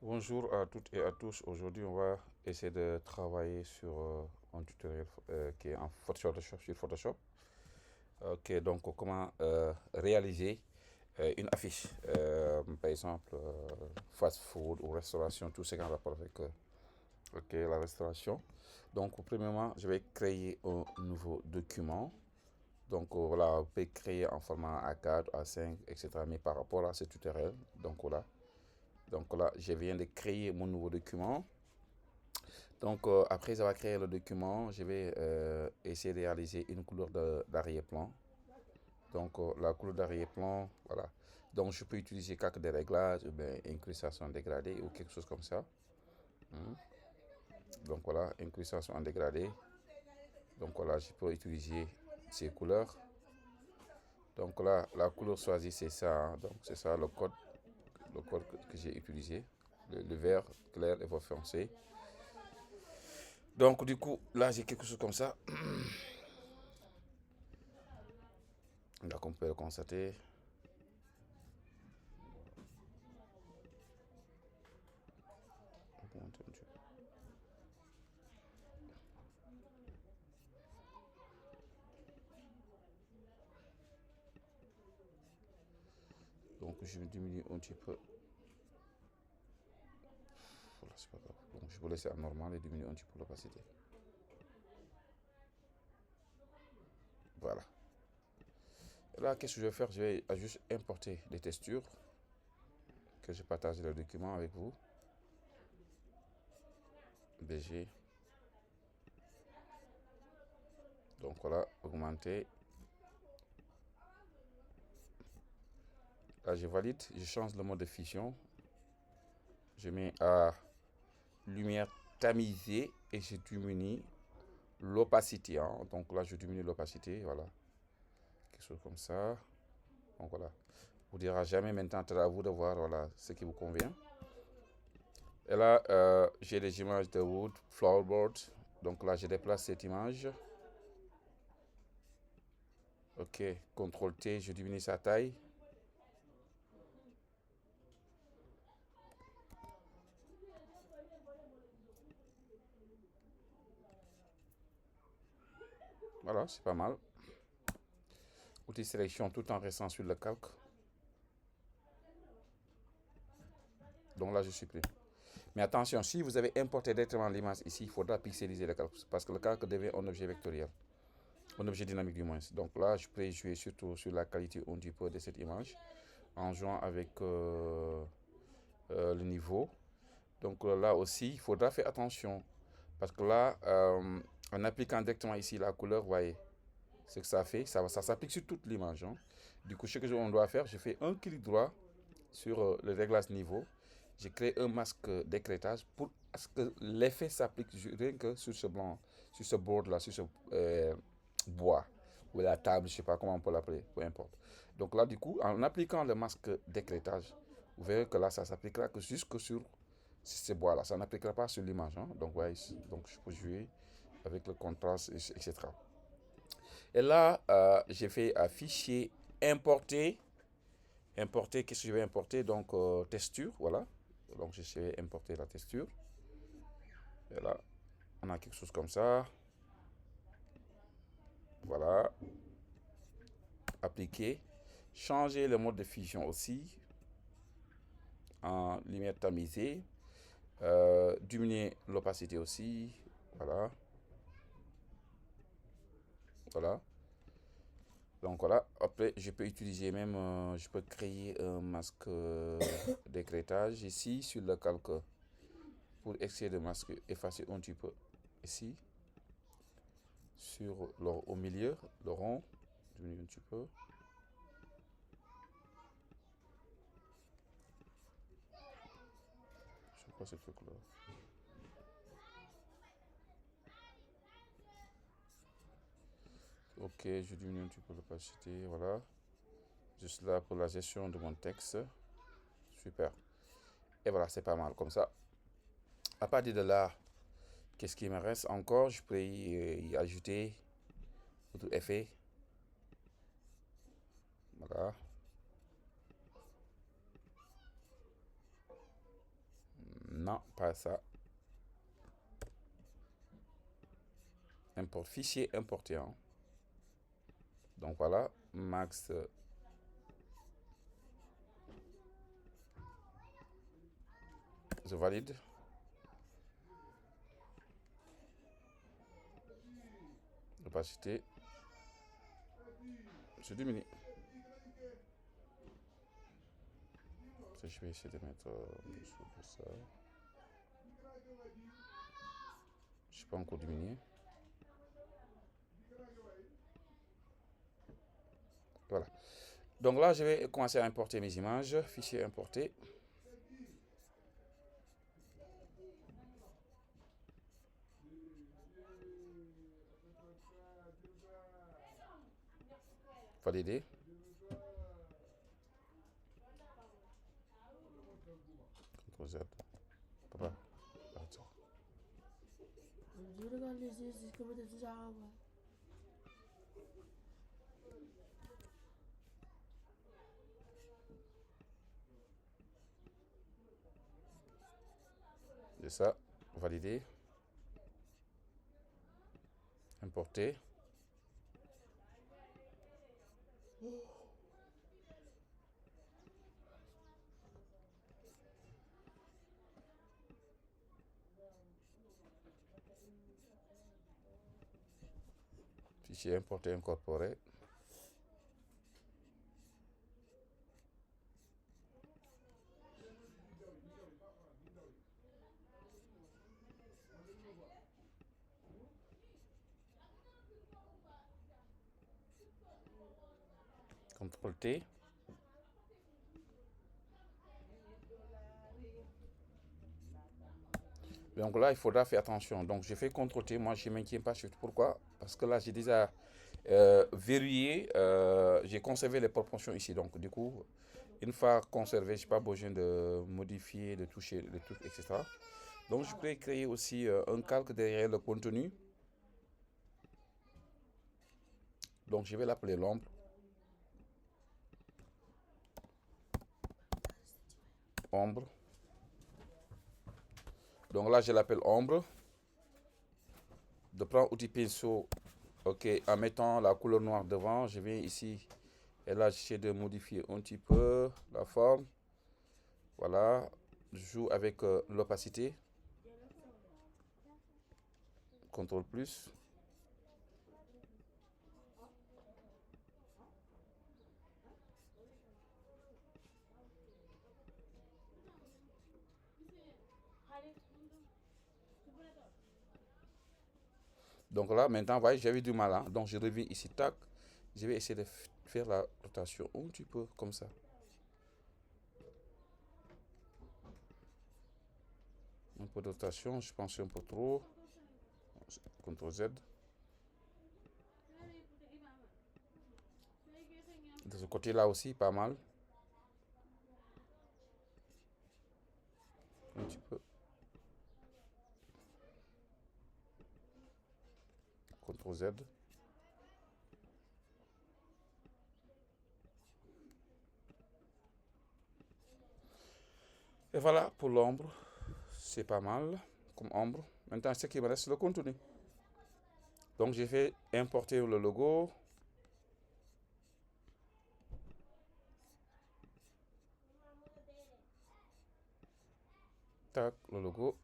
Bonjour à toutes et à tous. Aujourd'hui, on va essayer de travailler sur un tutoriel qui est en Photoshop, sur Photoshop. Ok, donc comment réaliser une affiche, par exemple fast food ou restauration, tout ce qui est en rapport avec ok, la restauration. Donc, premièrement, je vais créer un nouveau document. Donc, voilà, vous pouvez créer en format A4, A5, etc. Mais par rapport à ce tutoriel, donc voilà. Donc là, je viens de créer mon nouveau document. Donc, après avoir créé le document, je vais essayer de réaliser une couleur d'arrière-plan. Donc, la couleur d'arrière-plan, voilà. Donc, je peux utiliser quelques des réglages, ou bien incrustation dégradée ou quelque chose comme ça. Hmm. Donc, voilà, incrustation en dégradé. Donc, voilà, je peux utiliser ces couleurs. Donc, là, la couleur choisie, c'est ça, hein. Donc, c'est ça le code que j'ai utilisé. Le vert clair et vert foncé. Donc, du coup, là, j'ai quelque chose comme ça. Donc, on peut le constater. Donc, je diminue un petit peu. Voilà, c'est pas grave. Donc, je vais laisser à normal et diminuer un petit peu l'opacité. Voilà. Et là, qu'est-ce que je vais faire? Je vais juste importer des textures que je partage le document avec vous. BG. Donc, voilà, augmenter. Là, je valide. Je change le mode de fusion. Je mets à lumière tamisée et je diminue l'opacité, hein. Donc là, je diminue l'opacité. Voilà. Quelque chose comme ça. Donc voilà. Vous dira jamais maintenant, à vous de voir voilà, ce qui vous convient. Et là, j'ai des images de wood, floorboard. Donc là, je déplace cette image. Ok, CTRL T, je diminue sa taille. Voilà, c'est pas mal. Outil sélection tout en restant sur le calque. Donc là, je supprime. Mais attention, si vous avez importé directement l'image ici, il faudra pixeliser le calque. Parce que le calque devient un objet vectoriel. Un objet dynamique du moins. Donc là, je peux jouer surtout sur la qualité un petit peu de cette image. En jouant avec le niveau. Donc là aussi, il faudra faire attention. Parce que là, en appliquant directement ici la couleur, vous voyez ce que ça fait. Ça s'applique sur toute l'image, hein. Du coup, ce que on doit faire, je fais un clic droit sur le réglage niveau. Je crée un masque d'écrêtage pour que l'effet s'applique rien que sur ce blanc, sur ce board là, sur ce bois ou la table, je ne sais pas comment on peut l'appeler, peu importe. Donc là, du coup, en appliquant le masque d'écrêtage, vous verrez que là, ça s'appliquera que jusque sur ces bois-là. Ça n'appliquera pas sur l'image, hein. Donc, ouais, donc, je peux jouer avec le contraste, etc. Et là, j'ai fait un fichier importer. Importer, qu'est-ce que je vais importer? Donc, texture, voilà. Donc, je vais importer la texture. Et là, on a quelque chose comme ça. Voilà. Appliquer. Changer le mode de fusion aussi en lumière tamisée. Diminuer l'opacité aussi. Voilà. Voilà. Donc voilà, après je peux utiliser même, je peux créer un masque d'écrêtage ici sur le calque pour essayer de masque, effacer un petit peu ici sur au milieu, le rond, diminuer un petit peu. Je sais pas ce truc là. Ok, je diminue un petit peu l'opacité, voilà. Juste là pour la gestion de mon texte. Super. Et voilà, c'est pas mal comme ça. À partir de là, qu'est-ce qui me reste encore? Je peux y ajouter d'autres effets. Voilà. Non, pas ça. Import, fichier importé. Hein. Donc voilà, max. Je valide. Opacité. Je diminue. Je vais essayer de mettre un dessous pour ça. Je ne peux pas encore diminuer. Voilà. Donc là, je vais commencer à importer mes images. Fichier importé. Valider. CTRL Z. Papa. Attends. C'est ça. Valider. Importer. Fichier importé, incorporé. CTRL T. Donc là, il faudra faire attention. Donc je fais CTRL T. Moi, je ne maintiens pas Shift. Pourquoi? Parce que là, j'ai déjà verrouillé. J'ai conservé les proportions ici. Donc du coup, une fois conservé, je n'ai pas besoin de modifier, de toucher les trucs, etc. Donc je peux créer aussi un calque derrière le contenu. Donc je vais l'appeler l'ombre. Ombre. Donc là, je l'appelle ombre. De prendre outil pinceau. Ok, en mettant la couleur noire devant, je viens ici. Et là, j'essaie de modifier un petit peu la forme. Voilà. Je joue avec l'opacité. CTRL plus. Donc là, maintenant, vous voyez, j'avais du mal. Hein? Donc je reviens ici, tac. Je vais essayer de faire la rotation un petit peu comme ça. Un peu de rotation, je pense un peu trop. CTRL Z. De ce côté-là aussi, pas mal. Un petit peu. CTRL Z. Et voilà pour l'ombre. C'est pas mal comme ombre. Maintenant, ce qui me reste, c'est le contenu. Donc, j'ai fait importer le logo. Tac, le logo.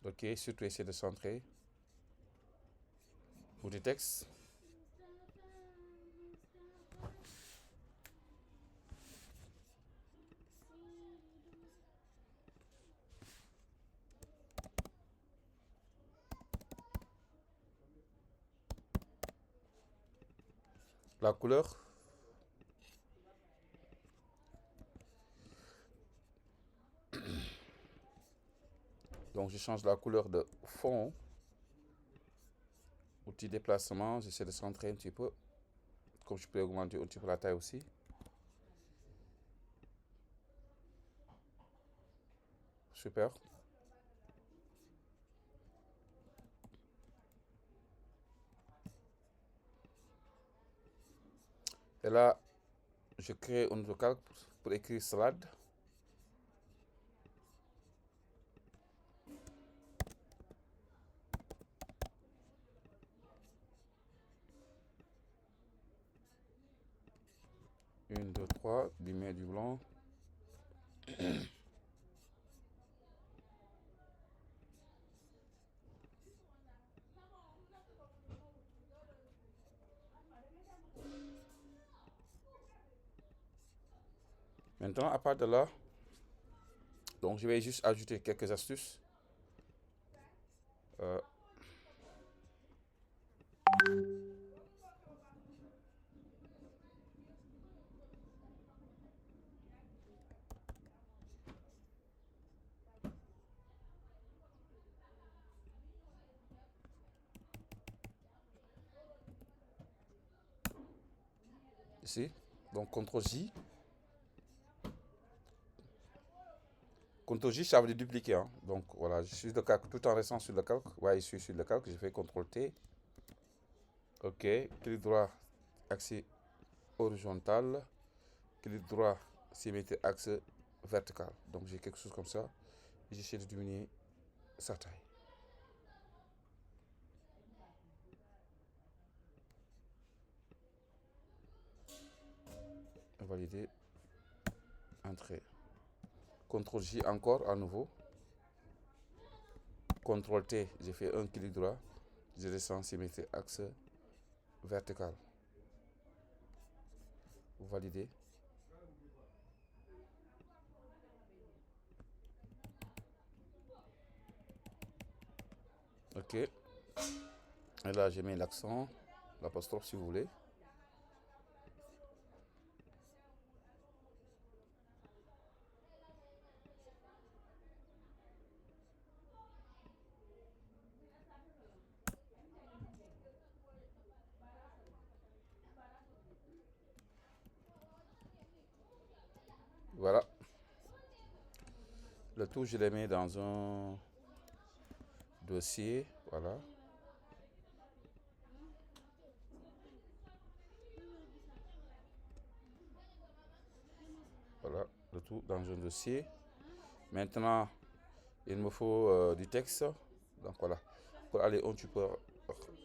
Ok, surtout essayer de centrer. Bouton texte. La couleur. Donc, je change la couleur de fond. Outil déplacement, j'essaie de centrer un petit peu. Comme je peux augmenter un petit peu la taille aussi. Super. Et là, je crée un nouveau calque pour écrire salade. 1, 2, 3, du mai du blanc. Maintenant, à part de là, donc je vais juste ajouter quelques astuces. Euh, Ici, donc CTRL-J. CTRL-J, ça veut dire dupliquer. Hein. Donc voilà, je suis le calque tout en restant sur le calque. Ouais, je suis sur le calque, je fais CTRL-T. Ok, clic droit, axe horizontal. Clic droit, symétrie axe vertical. Donc j'ai quelque chose comme ça. J'essaie de diminuer sa taille. Valider. Entrée. CTRL-J encore à nouveau. CTRL-T, j'ai fait un clic droit. Je descends symétrie axe vertical. Valider. Ok. Et là, j'ai mis l'accent, l'apostrophe si vous voulez. Voilà. Le tout, je les mets dans un dossier. Voilà. Voilà. Le tout dans un dossier. Maintenant, il me faut du texte. Donc voilà. Pour aller un petit peu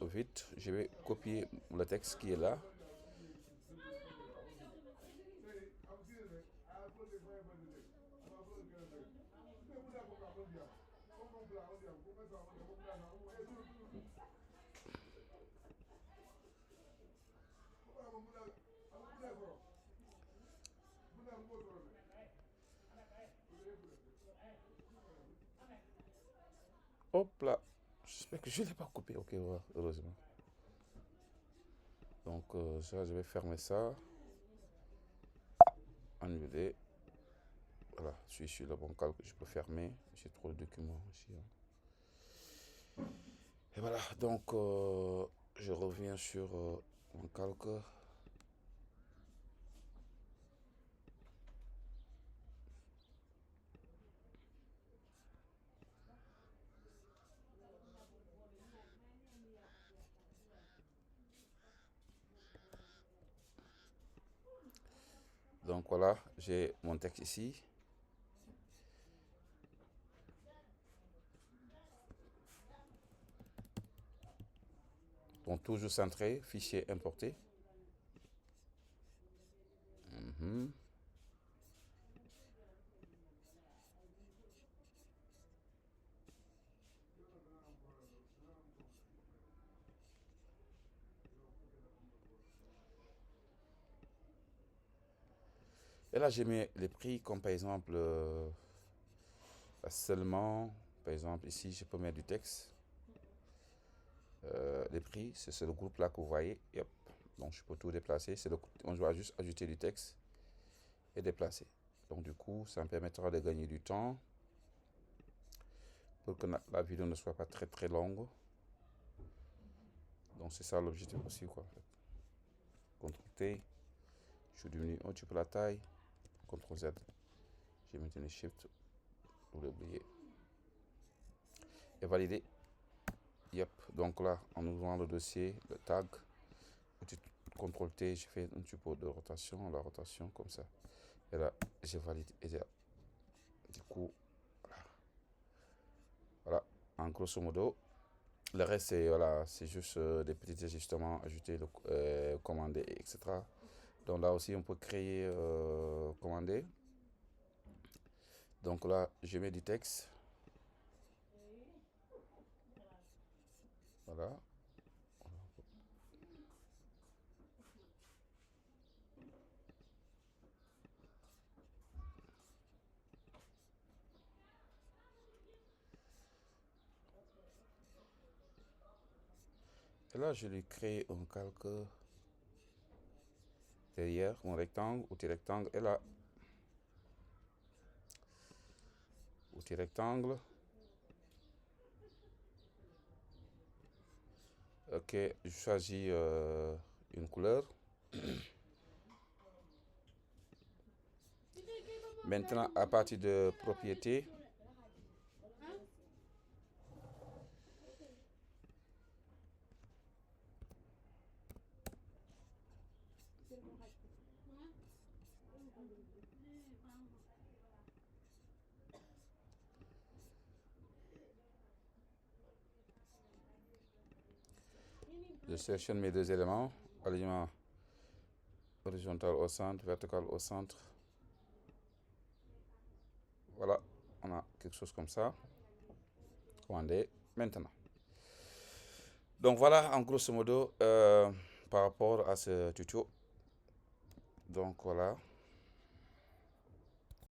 vite, je vais copier le texte qui est là. Hop là. J'espère que je ne l'ai pas copié. Ok, ouais, heureusement. Donc ça, je vais fermer ça. Annuler. Voilà, je suis sur le bon calque. Je peux fermer. J'ai trop de documents ici. Hein. Et voilà, donc je reviens sur mon calque. Donc voilà, j'ai mon texte ici. Donc toujours centré, fichier importé. Et là, j'ai mis les prix comme par exemple seulement, par exemple ici, je peux mettre du texte. Les prix, c'est le groupe là que vous voyez. Yep. Donc je peux tout déplacer. On doit juste ajouter du texte et déplacer. Donc du coup, ça me permettra de gagner du temps pour que la vidéo ne soit pas très très longue. Donc c'est ça l'objectif aussi quoi. En fait. CTRL T, je diminue un petit peu la taille. CTRL Z, j'ai maintenu Shift, vous l'oubliez. Et valider. Yep. Donc là, en ouvrant le dossier, le tag, CTRL T, je fais un petit peu de rotation, la rotation comme ça. Et là, je valide. Et là, du coup, voilà, en grosso modo. Le reste, c'est voilà, juste des petits ajustements, ajouter, commander, etc. Donc là aussi, on peut créer, commander. Donc là, je mets du texte. Voilà. Et là, je lui crée un calque derrière, mon rectangle, outil rectangle. Et là, outil rectangle. Ok, je choisis une couleur. Maintenant, à partir de propriété, je sélectionne mes deux éléments. Alignement horizontal au centre, vertical au centre. Voilà, on a quelque chose comme ça. Commander maintenant. Donc voilà, en grosso modo, par rapport à ce tuto. Donc voilà.